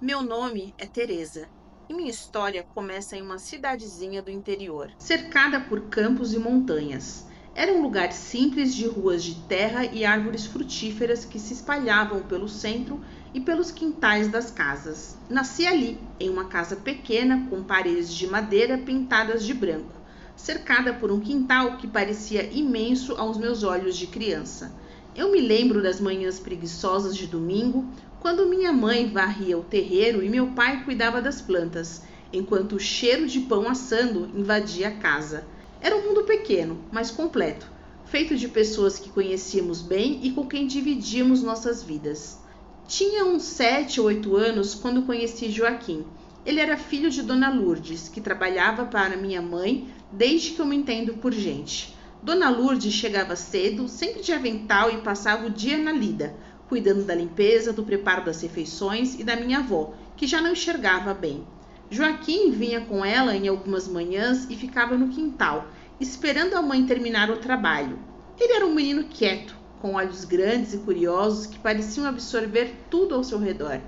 Meu nome é Teresa e minha história começa em uma cidadezinha do interior, cercada por campos e montanhas. Era um lugar simples de ruas de terra e árvores frutíferas que se espalhavam pelo centro e pelos quintais das casas. Nasci ali, em uma casa pequena com paredes de madeira pintadas de branco, cercada por um quintal que parecia imenso aos meus olhos de criança. Eu me lembro das manhãs preguiçosas de domingo, quando minha mãe varria o terreiro e meu pai cuidava das plantas, enquanto o cheiro de pão assando invadia a casa. Era um mundo pequeno, mas completo, feito de pessoas que conhecíamos bem e com quem dividíamos nossas vidas. Tinha uns 7 ou 8 anos quando conheci Joaquim. Ele era filho de Dona Lourdes, que trabalhava para minha mãe desde que eu me entendo por gente. Dona Lourdes chegava cedo, sempre de avental, e passava o dia na lida, cuidando da limpeza, do preparo das refeições e da minha avó, que já não enxergava bem. Joaquim vinha com ela em algumas manhãs e ficava no quintal, esperando a mãe terminar o trabalho. Ele era um menino quieto, com olhos grandes e curiosos que pareciam absorver tudo ao seu redor.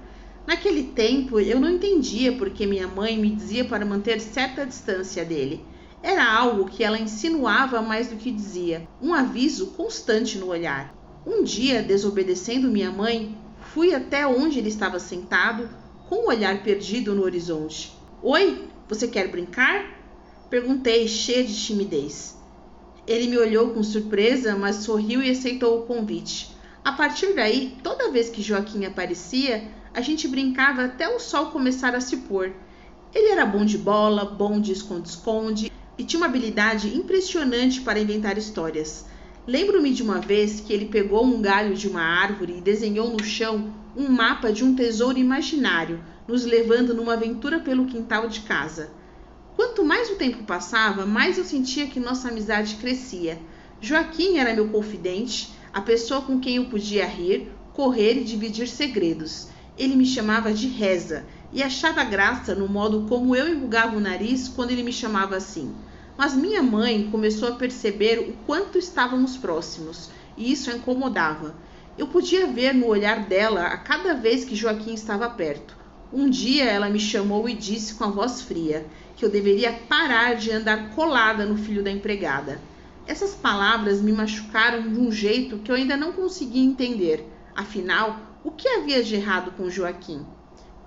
Naquele tempo, eu não entendia por que minha mãe me dizia para manter certa distância dele. Era algo que ela insinuava mais do que dizia, um aviso constante no olhar. Um dia, desobedecendo minha mãe, fui até onde ele estava sentado, com o olhar perdido no horizonte. Oi, você quer brincar? Perguntei, cheia de timidez. Ele me olhou com surpresa, mas sorriu e aceitou o convite. A partir daí, toda vez que Joaquim aparecia, a gente brincava até o sol começar a se pôr. Ele era bom de bola, bom de esconde-esconde e tinha uma habilidade impressionante para inventar histórias. Lembro-me de uma vez que ele pegou um galho de uma árvore e desenhou no chão um mapa de um tesouro imaginário, nos levando numa aventura pelo quintal de casa. Quanto mais o tempo passava, mais eu sentia que nossa amizade crescia. Joaquim era meu confidente, a pessoa com quem eu podia rir, correr e dividir segredos. Ele me chamava de Reza e achava graça no modo como eu enrugava o nariz quando ele me chamava assim. Mas minha mãe começou a perceber o quanto estávamos próximos, e isso a incomodava. Eu podia ver no olhar dela a cada vez que Joaquim estava perto. Um dia ela me chamou e disse com a voz fria que eu deveria parar de andar colada no filho da empregada. Essas palavras me machucaram de um jeito que eu ainda não conseguia entender. Afinal, o que havia de errado com Joaquim?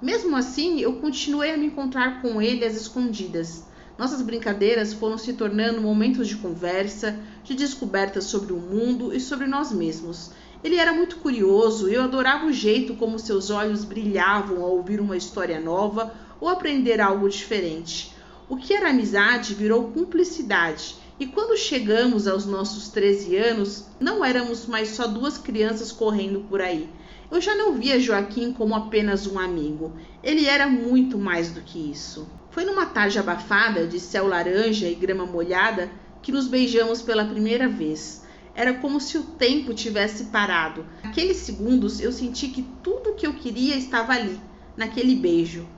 Mesmo assim, eu continuei a me encontrar com ele às escondidas. Nossas brincadeiras foram se tornando momentos de conversa, de descobertas sobre o mundo e sobre nós mesmos. Ele era muito curioso e eu adorava o jeito como seus olhos brilhavam ao ouvir uma história nova ou aprender algo diferente. O que era amizade virou cumplicidade, e quando chegamos aos nossos 13 anos, não éramos mais só duas crianças correndo por aí. Eu já não via Joaquim como apenas um amigo. Ele era muito mais do que isso. Foi numa tarde abafada, de céu laranja e grama molhada, que nos beijamos pela primeira vez. Era como se o tempo tivesse parado. Naqueles segundos eu senti que tudo o que eu queria estava ali, naquele beijo.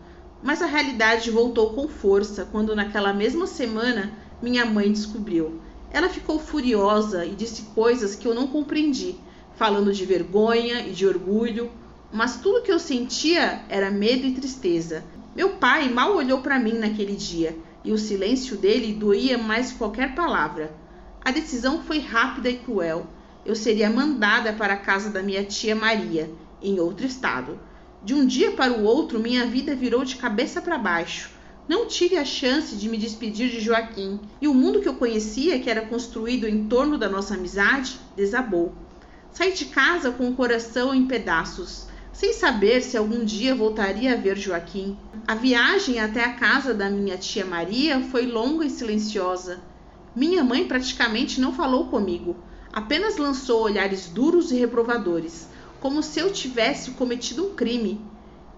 Mas a realidade voltou com força quando naquela mesma semana minha mãe descobriu. Ela ficou furiosa e disse coisas que eu não compreendi, falando de vergonha e de orgulho, mas tudo que eu sentia era medo e tristeza. Meu pai mal olhou para mim naquele dia, e o silêncio dele doía mais que qualquer palavra. A decisão foi rápida e cruel. Eu seria mandada para a casa da minha tia Maria, em outro estado. De um dia para o outro, minha vida virou de cabeça para baixo. Não tive a chance de me despedir de Joaquim, e o mundo que eu conhecia, que era construído em torno da nossa amizade, desabou. Saí de casa com o coração em pedaços, sem saber se algum dia voltaria a ver Joaquim. A viagem até a casa da minha tia Maria foi longa e silenciosa. Minha mãe praticamente não falou comigo, apenas lançou olhares duros e reprovadores, como se eu tivesse cometido um crime.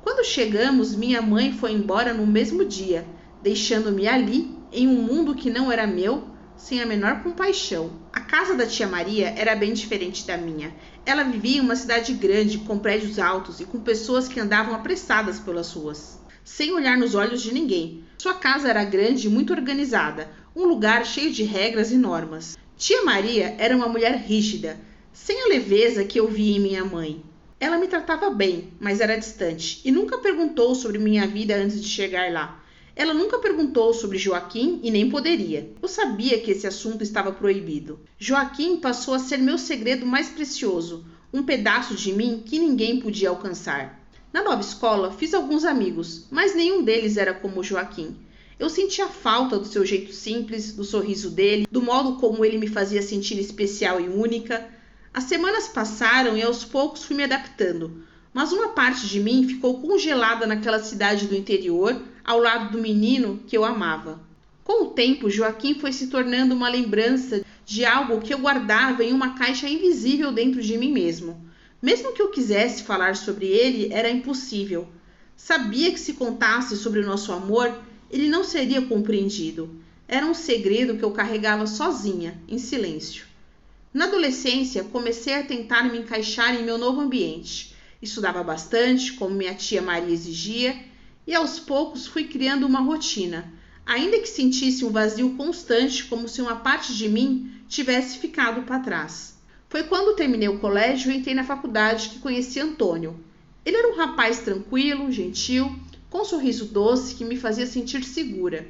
Quando chegamos, minha mãe foi embora no mesmo dia, deixando-me ali, em um mundo que não era meu, sem a menor compaixão. A casa da tia Maria era bem diferente da minha. Ela vivia em uma cidade grande, com prédios altos e com pessoas que andavam apressadas pelas ruas, sem olhar nos olhos de ninguém. Sua casa era grande e muito organizada, um lugar cheio de regras e normas. Tia Maria era uma mulher rígida, sem a leveza que eu via em minha mãe. Ela me tratava bem, mas era distante, e nunca perguntou sobre minha vida antes de chegar lá. Ela nunca perguntou sobre Joaquim e nem poderia. Eu sabia que esse assunto estava proibido. Joaquim passou a ser meu segredo mais precioso, um pedaço de mim que ninguém podia alcançar. Na nova escola, fiz alguns amigos, mas nenhum deles era como Joaquim. Eu sentia falta do seu jeito simples, do sorriso dele, do modo como ele me fazia sentir especial e única. As semanas passaram e aos poucos fui me adaptando, mas uma parte de mim ficou congelada naquela cidade do interior, ao lado do menino que eu amava. Com o tempo, Joaquim foi se tornando uma lembrança de algo que eu guardava em uma caixa invisível dentro de mim mesmo. Mesmo que eu quisesse falar sobre ele, era impossível. Sabia que se contasse sobre o nosso amor, ele não seria compreendido. Era um segredo que eu carregava sozinha, em silêncio. Na adolescência, comecei a tentar me encaixar em meu novo ambiente. Estudava bastante, como minha tia Maria exigia, e aos poucos fui criando uma rotina, ainda que sentisse um vazio constante, como se uma parte de mim tivesse ficado para trás. Foi quando terminei o colégio e entrei na faculdade que conheci Antônio. Ele era um rapaz tranquilo, gentil, com um sorriso doce que me fazia sentir segura.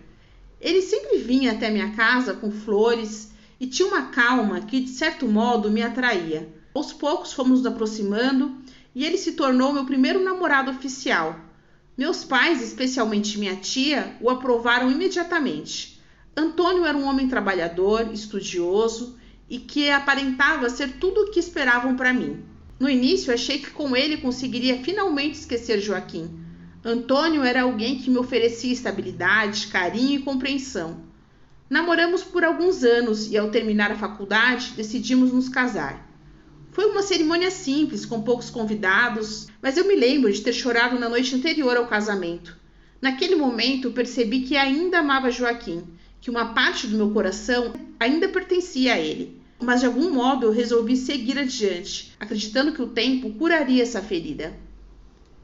Ele sempre vinha até minha casa com flores e tinha uma calma que, de certo modo, me atraía. Aos poucos fomos nos aproximando e ele se tornou meu primeiro namorado oficial. Meus pais, especialmente minha tia, o aprovaram imediatamente. Antônio era um homem trabalhador, estudioso e que aparentava ser tudo o que esperavam para mim. No início, achei que com ele conseguiria finalmente esquecer Joaquim. Antônio era alguém que me oferecia estabilidade, carinho e compreensão. Namoramos por alguns anos e, ao terminar a faculdade, decidimos nos casar. Foi uma cerimônia simples, com poucos convidados, mas eu me lembro de ter chorado na noite anterior ao casamento. Naquele momento, percebi que ainda amava Joaquim, que uma parte do meu coração ainda pertencia a ele. Mas de algum modo eu resolvi seguir adiante, acreditando que o tempo curaria essa ferida.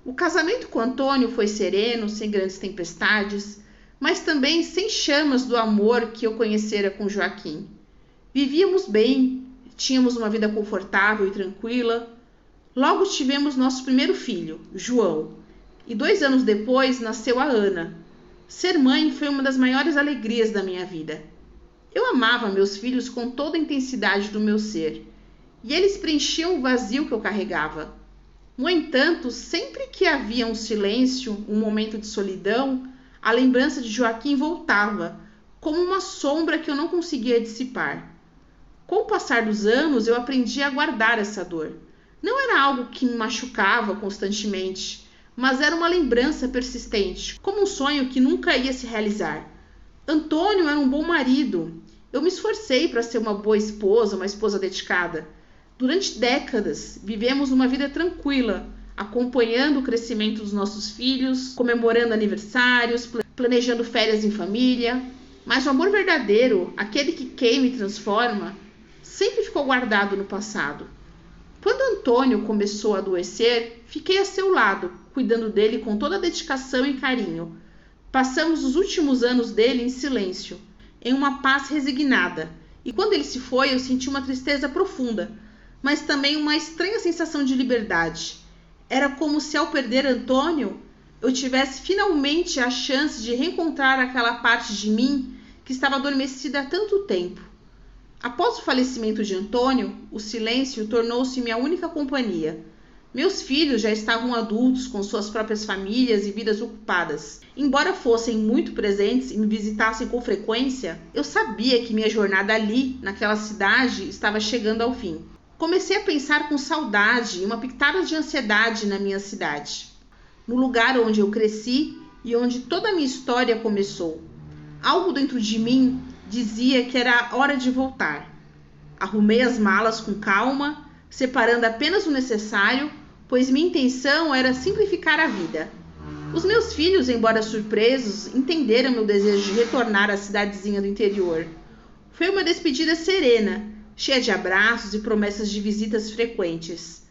O casamento com Antônio foi sereno, sem grandes tempestades, mas também sem chamas do amor que eu conhecera com Joaquim. Vivíamos bem, tínhamos uma vida confortável e tranquila. Logo tivemos nosso primeiro filho, João, e 2 anos depois nasceu a Ana. Ser mãe foi uma das maiores alegrias da minha vida. Eu amava meus filhos com toda a intensidade do meu ser, e eles preenchiam o vazio que eu carregava. No entanto, sempre que havia um silêncio, um momento de solidão, a lembrança de Joaquim voltava, como uma sombra que eu não conseguia dissipar. Com o passar dos anos, eu aprendi a guardar essa dor. Não era algo que me machucava constantemente, mas era uma lembrança persistente, como um sonho que nunca ia se realizar. Antônio era um bom marido. Eu me esforcei para ser uma boa esposa, uma esposa dedicada. Durante décadas, vivemos uma vida tranquila, acompanhando o crescimento dos nossos filhos, comemorando aniversários, planejando férias em família. Mas o amor verdadeiro, aquele que queima e transforma, sempre ficou guardado no passado. Quando Antônio começou a adoecer, fiquei a seu lado, cuidando dele com toda a dedicação e carinho. Passamos os últimos anos dele em silêncio, em uma paz resignada, e quando ele se foi, eu senti uma tristeza profunda, mas também uma estranha sensação de liberdade. Era como se, ao perder Antônio, eu tivesse finalmente a chance de reencontrar aquela parte de mim que estava adormecida há tanto tempo. Após o falecimento de Antônio, o silêncio tornou-se minha única companhia. Meus filhos já estavam adultos, com suas próprias famílias e vidas ocupadas. Embora fossem muito presentes e me visitassem com frequência, eu sabia que minha jornada ali, naquela cidade, estava chegando ao fim. Comecei a pensar com saudade e uma pitada de ansiedade na minha cidade, no lugar onde eu cresci e onde toda a minha história começou. Algo dentro de mim dizia que era hora de voltar. Arrumei as malas com calma, separando apenas o necessário, pois minha intenção era simplificar a vida. Os meus filhos, embora surpresos, entenderam meu desejo de retornar à cidadezinha do interior. Foi uma despedida serena, cheia de abraços e promessas de visitas frequentes.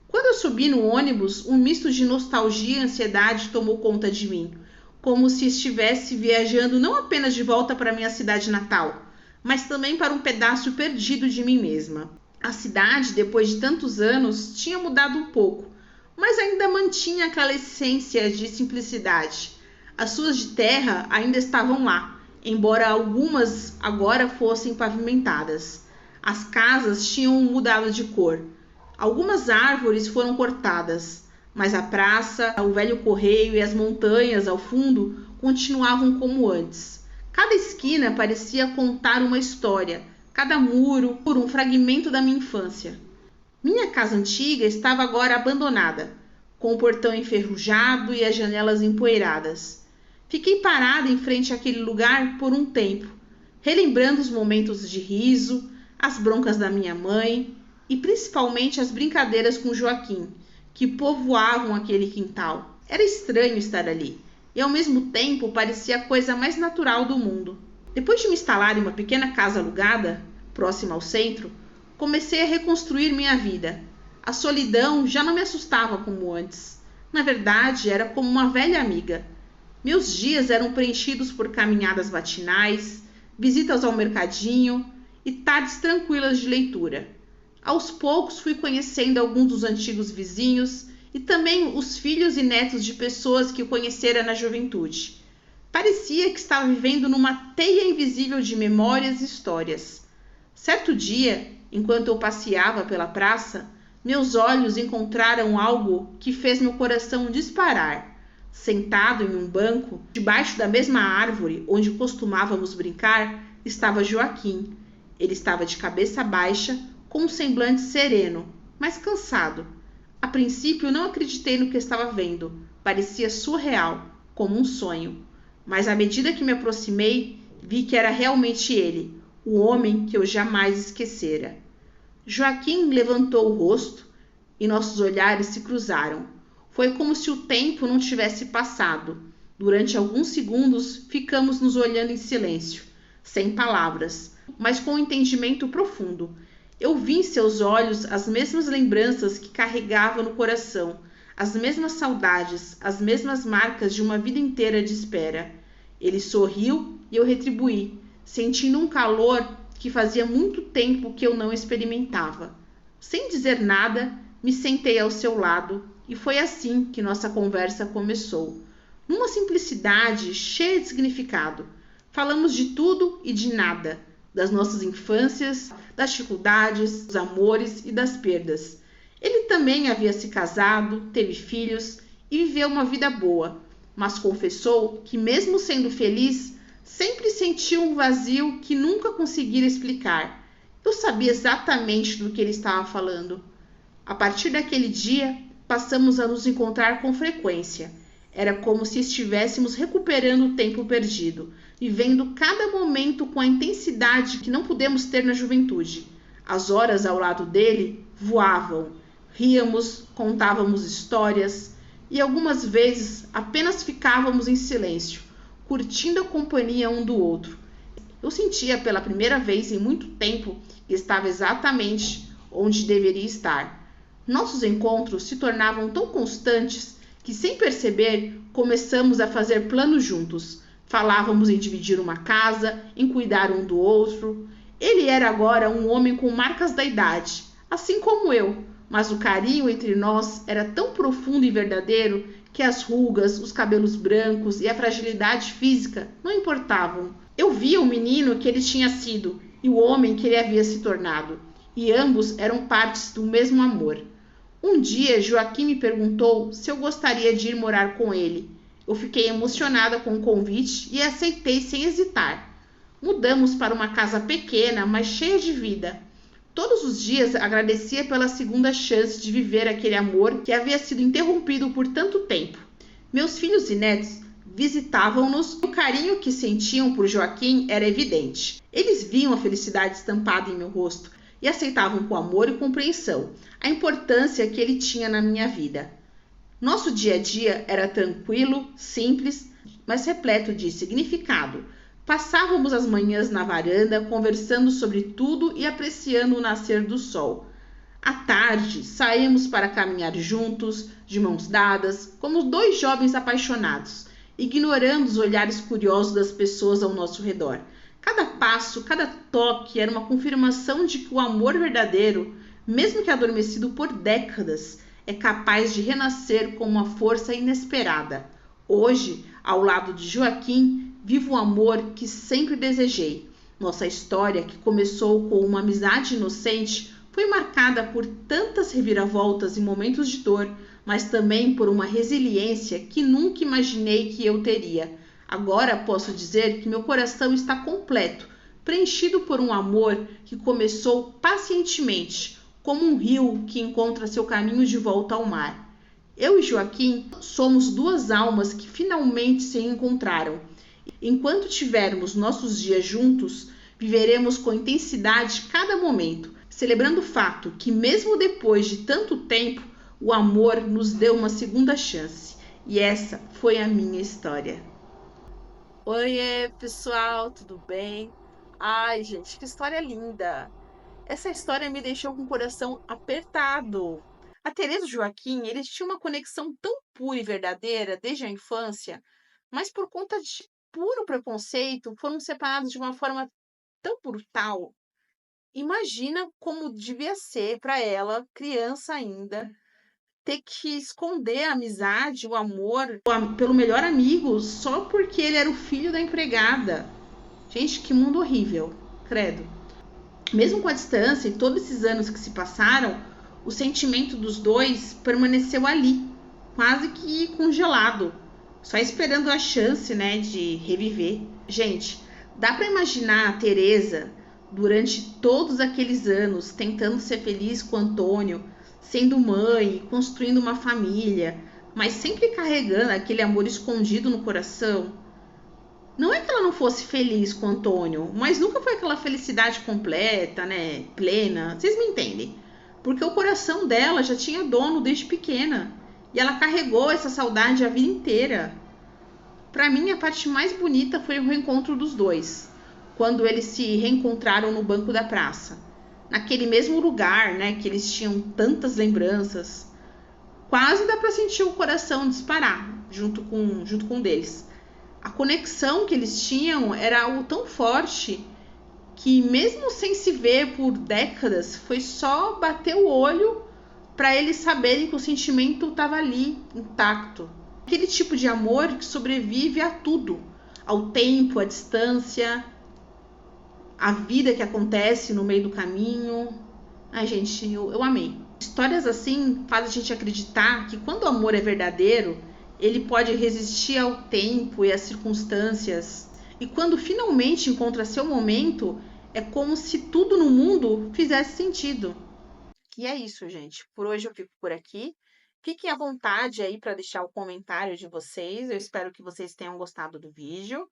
Quando eu subi no ônibus, um misto de nostalgia e ansiedade tomou conta de mim, como se estivesse viajando não apenas de volta para minha cidade natal, mas também para um pedaço perdido de mim mesma. A cidade, depois de tantos anos, tinha mudado um pouco, mas ainda mantinha aquela essência de simplicidade. As suas de terra ainda estavam lá, embora algumas agora fossem pavimentadas. As casas tinham mudado de cor. Algumas árvores foram cortadas, mas a praça, o velho correio e as montanhas ao fundo continuavam como antes. Cada esquina parecia contar uma história, cada muro por um fragmento da minha infância. Minha casa antiga estava agora abandonada, com o portão enferrujado e as janelas empoeiradas. Fiquei parada em frente àquele lugar por um tempo, relembrando os momentos de riso, as broncas da minha mãe e principalmente as brincadeiras com Joaquim, que povoavam aquele quintal. Era estranho estar ali, e ao mesmo tempo parecia a coisa mais natural do mundo. Depois de me instalar em uma pequena casa alugada, próxima ao centro, comecei a reconstruir minha vida. A solidão já não me assustava como antes. Na verdade, era como uma velha amiga. Meus dias eram preenchidos por caminhadas matinais, visitas ao mercadinho e tardes tranquilas de leitura. Aos poucos fui conhecendo alguns dos antigos vizinhos e também os filhos e netos de pessoas que eu conhecera na juventude. Parecia que estava vivendo numa teia invisível de memórias e histórias. Certo dia, enquanto eu passeava pela praça, meus olhos encontraram algo que fez meu coração disparar. Sentado em um banco, debaixo da mesma árvore onde costumávamos brincar, estava Joaquim. Ele estava de cabeça baixa, com um semblante sereno, mas cansado. A princípio não acreditei no que estava vendo. Parecia surreal, como um sonho. Mas à medida que me aproximei, vi que era realmente ele, o homem que eu jamais esquecera. Joaquim levantou o rosto e nossos olhares se cruzaram. Foi como se o tempo não tivesse passado. Durante alguns segundos, ficamos nos olhando em silêncio, sem palavras, mas com um entendimento profundo. Eu vi em seus olhos as mesmas lembranças que carregava no coração, as mesmas saudades, as mesmas marcas de uma vida inteira de espera. Ele sorriu e eu retribuí, sentindo um calor que fazia muito tempo que eu não experimentava. Sem dizer nada, me sentei ao seu lado e foi assim que nossa conversa começou. Numa simplicidade cheia de significado. Falamos de tudo e de nada, das nossas infâncias, das dificuldades, dos amores e das perdas. Ele também havia se casado, teve filhos e viveu uma vida boa, mas confessou que, mesmo sendo feliz, sempre sentiu um vazio que nunca conseguira explicar. Eu sabia exatamente do que ele estava falando. A partir daquele dia, passamos a nos encontrar com frequência. Era como se estivéssemos recuperando o tempo perdido, vivendo cada momento com a intensidade que não pudemos ter na juventude. As horas ao lado dele voavam. Ríamos, contávamos histórias e algumas vezes apenas ficávamos em silêncio, curtindo a companhia um do outro. Eu sentia pela primeira vez em muito tempo que estava exatamente onde deveria estar. Nossos encontros se tornavam tão constantes que, sem perceber, começamos a fazer planos juntos. Falávamos em dividir uma casa, em cuidar um do outro. Ele era agora um homem com marcas da idade, assim como eu, mas o carinho entre nós era tão profundo e verdadeiro que as rugas, os cabelos brancos e a fragilidade física não importavam. Eu via o menino que ele tinha sido e o homem que ele havia se tornado, e ambos eram partes do mesmo amor. Um dia, Joaquim me perguntou se eu gostaria de ir morar com ele. Eu fiquei emocionada com o convite e aceitei sem hesitar. Mudamos para uma casa pequena, mas cheia de vida. Todos os dias agradecia pela segunda chance de viver aquele amor que havia sido interrompido por tanto tempo. Meus filhos e netos visitavam-nos e o carinho que sentiam por Joaquim era evidente. Eles viam a felicidade estampada em meu rosto e aceitavam com amor e compreensão a importância que ele tinha na minha vida. Nosso dia a dia era tranquilo, simples, mas repleto de significado. Passávamos as manhãs na varanda, conversando sobre tudo e apreciando o nascer do sol. À tarde, saímos para caminhar juntos, de mãos dadas, como dois jovens apaixonados, ignorando os olhares curiosos das pessoas ao nosso redor. Cada passo, cada toque era uma confirmação de que o amor verdadeiro, mesmo que adormecido por décadas, é capaz de renascer com uma força inesperada. Hoje, ao lado de Joaquim, vivo o amor que sempre desejei. Nossa história, que começou com uma amizade inocente, foi marcada por tantas reviravoltas e momentos de dor, mas também por uma resiliência que nunca imaginei que eu teria. Agora posso dizer que meu coração está completo, preenchido por um amor que começou pacientemente, como um rio que encontra seu caminho de volta ao mar. Eu e Joaquim somos duas almas que finalmente se encontraram. Enquanto tivermos nossos dias juntos, viveremos com intensidade cada momento, celebrando o fato que, mesmo depois de tanto tempo, o amor nos deu uma segunda chance. E essa foi a minha história. Oiê, pessoal, tudo bem? Ai, gente, que história linda! Essa história me deixou com o coração apertado. A Teresa e o Joaquim, eles tinham uma conexão tão pura e verdadeira desde a infância, mas por conta de puro preconceito, foram separados de uma forma tão brutal. Imagina como devia ser para ela, criança ainda, ter que esconder a amizade, o amor Pelo melhor amigo, só porque ele era o filho da empregada. Gente, que mundo horrível, credo. Mesmo com a distância e todos esses anos que se passaram, o sentimento dos dois permaneceu ali, quase que congelado, só esperando a chance, né, de reviver. Gente, dá para imaginar a Teresa durante todos aqueles anos tentando ser feliz com Antônio, sendo mãe, construindo uma família, mas sempre carregando aquele amor escondido no coração. Não é que ela não fosse feliz com o Antônio, mas nunca foi aquela felicidade completa, né? Plena. Vocês me entendem? Porque o coração dela já tinha dono desde pequena. E ela carregou essa saudade a vida inteira. Para mim, a parte mais bonita foi o reencontro dos dois. Quando eles se reencontraram no banco da praça. Naquele mesmo lugar, né? Que eles tinham tantas lembranças. Quase dá para sentir o coração disparar junto com um deles. A conexão que eles tinham era algo tão forte que, mesmo sem se ver por décadas, foi só bater o olho para eles saberem que o sentimento estava ali, intacto. Aquele tipo de amor que sobrevive a tudo, ao tempo, à distância, à vida que acontece no meio do caminho. Ai, gente, eu amei. Histórias assim fazem a gente acreditar que, quando o amor é verdadeiro, ele pode resistir ao tempo e às circunstâncias. E quando finalmente encontra seu momento, é como se tudo no mundo fizesse sentido. E é isso, gente. Por hoje eu fico por aqui. Fiquem à vontade aí para deixar o comentário de vocês. Eu espero que vocês tenham gostado do vídeo.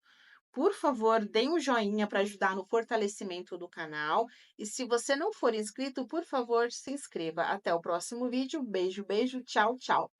Por favor, deem um joinha para ajudar no fortalecimento do canal. E se você não for inscrito, por favor, se inscreva. Até o próximo vídeo. Beijo, beijo. Tchau, tchau.